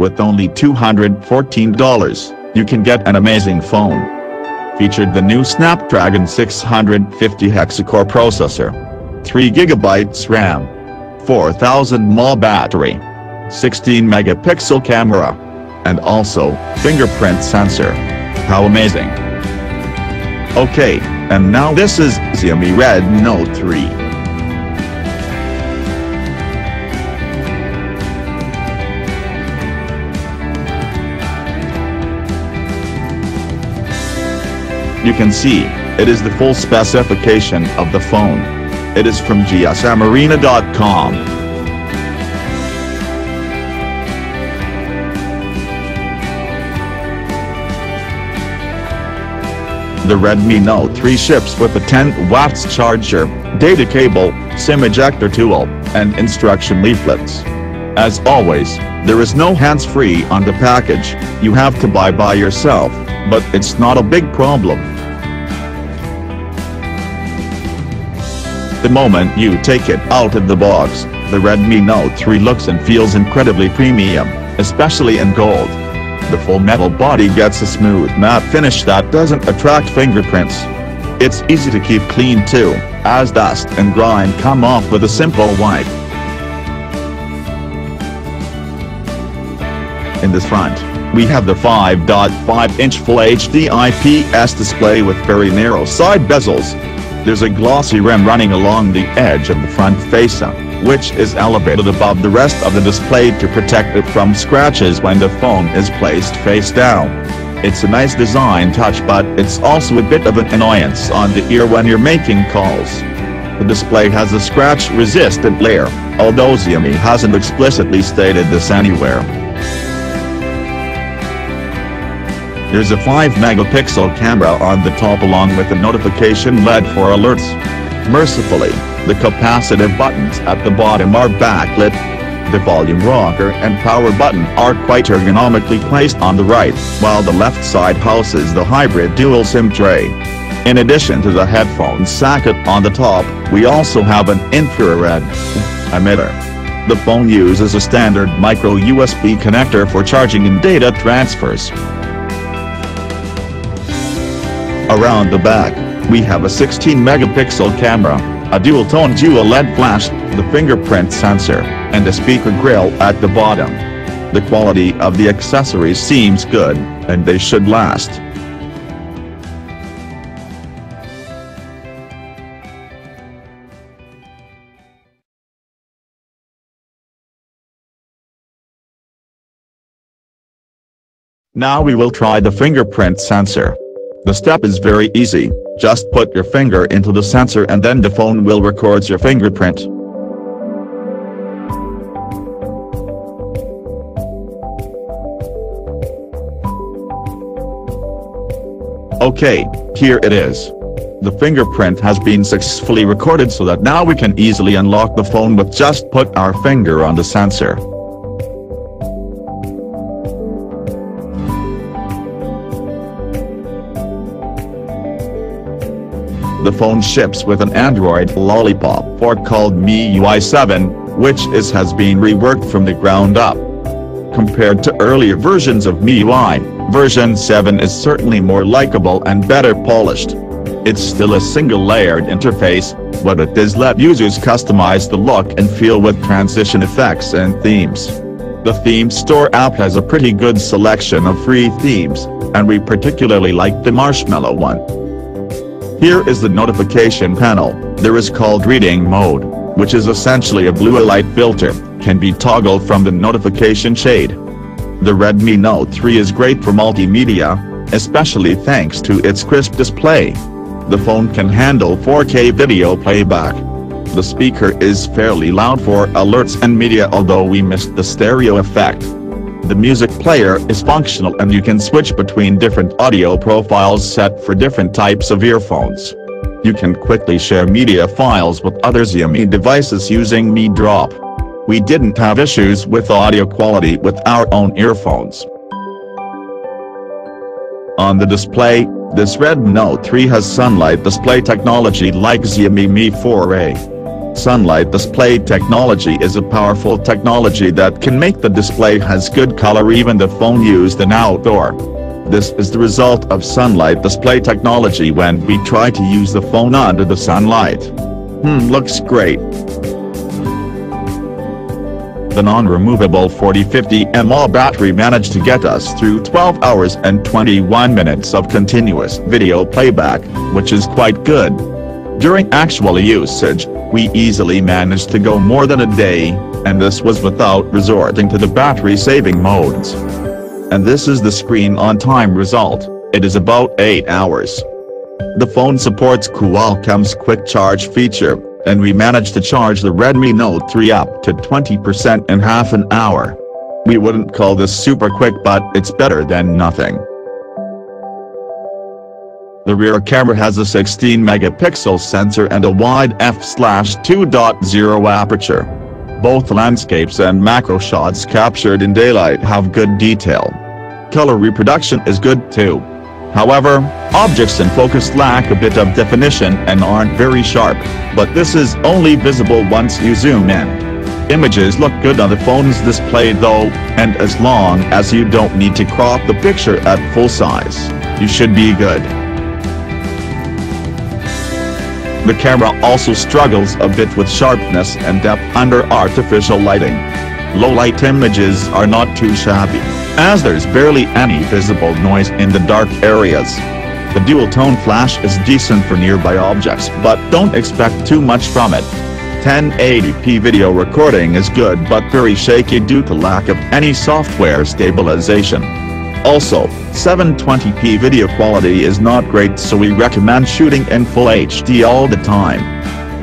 with only $214, you can get an amazing phone. Featured the new Snapdragon 650 hexa-core processor, 3GB RAM, 4000 mAh battery, 16-megapixel camera, and also fingerprint sensor. How amazing! Okay, and now this is Xiaomi Redmi Note 3. You can see, it is the full specification of the phone. It is from gsmarina.com. The Redmi Note 3 ships with a 10 watts charger, data cable, SIM ejector tool, and instruction leaflets. As always, there is no hands-free on the package. You have to buy by yourself, but it's not a big problem. The moment you take it out of the box, the Redmi Note 3 looks and feels incredibly premium, especially in gold. The full metal body gets a smooth matte finish that doesn't attract fingerprints. It's easy to keep clean too, as dust and grime come off with a simple wipe. In the front, we have the 5.5-inch Full HD IPS display with very narrow side bezels. There's a glossy rim running along the edge of the front face, which is elevated above the rest of the display to protect it from scratches when the phone is placed face down. It's a nice design touch, but it's also a bit of an annoyance on the ear when you're making calls. The display has a scratch-resistant layer, although Xiaomi hasn't explicitly stated this anywhere. There's a 5-megapixel camera on the top along with a notification LED for alerts. Mercifully, the capacitive buttons at the bottom are backlit. The volume rocker and power button are quite ergonomically placed on the right, while the left side houses the hybrid dual SIM tray. In addition to the headphone socket on the top, we also have an infrared emitter. The phone uses a standard micro USB connector for charging and data transfers. Around the back, we have a 16-megapixel camera, a dual-tone dual LED flash, the fingerprint sensor, and a speaker grill at the bottom. The quality of the accessories seems good, and they should last. Now we will try the fingerprint sensor. The step is very easy, just put your finger into the sensor and then the phone will record your fingerprint. Okay, here it is. The fingerprint has been successfully recorded so that now we can easily unlock the phone with just put our finger on the sensor. The phone ships with an Android Lollipop fork called MIUI 7, which has been reworked from the ground up. Compared to earlier versions of MIUI, version 7 is certainly more likable and better polished. It's still a single-layered interface, but it does let users customize the look and feel with transition effects and themes. The Theme Store app has a pretty good selection of free themes, and we particularly like the Marshmallow one. Here is the notification panel. There is called reading mode, which is essentially a blue light filter, can be toggled from the notification shade. The Redmi Note 3 is great for multimedia, especially thanks to its crisp display. The phone can handle 4K video playback. The speaker is fairly loud for alerts and media, although we missed the stereo effect. The music player is functional and you can switch between different audio profiles set for different types of earphones. You can quickly share media files with other Xiaomi devices using Mi Drop. We didn't have issues with audio quality with our own earphones. On the display, this Redmi Note 3 has sunlight display technology like Xiaomi Mi 4a. Sunlight display technology is a powerful technology that can make the display has good color even the phone used in outdoor. This is the result of sunlight display technology when we try to use the phone under the sunlight. Looks great. The non-removable 4050 mAh battery managed to get us through 12 hours and 21 minutes of continuous video playback, which is quite good. During actual usage, we easily managed to go more than a day, and this was without resorting to the battery-saving modes. And this is the screen-on-time result. It is about 8 hours. The phone supports Qualcomm's quick charge feature, and we managed to charge the Redmi Note 3 up to 20% in half an hour. We wouldn't call this super quick, but it's better than nothing. The rear camera has a 16-megapixel sensor and a wide f/2.0 aperture. Both landscapes and macro shots captured in daylight have good detail. Color reproduction is good too. However, objects in focus lack a bit of definition and aren't very sharp, but this is only visible once you zoom in. Images look good on the phone's display though, and as long as you don't need to crop the picture at full size, you should be good. The camera also struggles a bit with sharpness and depth under artificial lighting. Low-light images are not too shabby, as there's barely any visible noise in the dark areas. The dual-tone flash is decent for nearby objects, but don't expect too much from it. 1080p video recording is good but very shaky due to lack of any software stabilization. Also, 720p video quality is not great, so we recommend shooting in full HD all the time.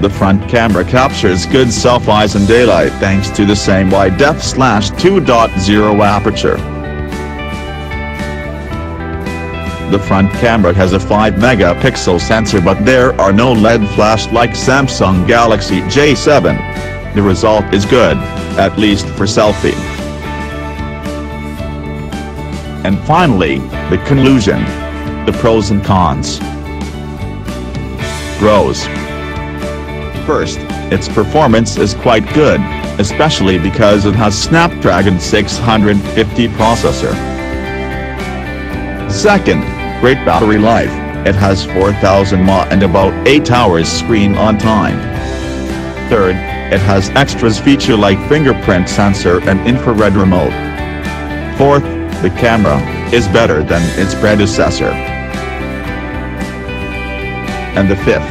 The front camera captures good selfies in daylight thanks to the same wide f/2.0 aperture. The front camera has a 5-megapixel sensor, but there are no LED flash like Samsung Galaxy J7. The result is good, at least for selfie. And finally, the conclusion. The pros and cons. Pros. First, its performance is quite good, especially because it has Snapdragon 650 processor. Second, great battery life. It has 4000 mAh and about 8 hours screen on time. Third, it has extras feature like fingerprint sensor and infrared remote. Fourth, the camera is better than its predecessor. And the fifth,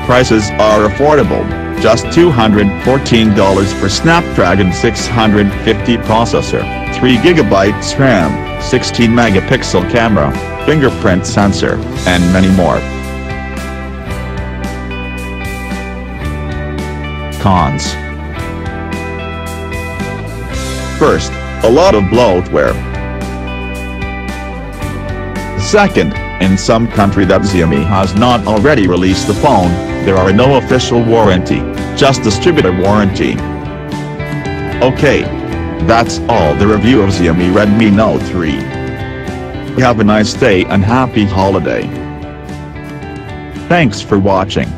prices are affordable, just $214 for Snapdragon 650 processor, 3GB RAM, 16-megapixel camera, fingerprint sensor, and many more. Cons. First, a lot of bloatware. Second, in some country that Xiaomi has not already released the phone, there are no official warranty, just distributor warranty. Okay, that's all the review of Xiaomi Redmi Note 3. Have a nice day and happy holiday. Thanks for watching.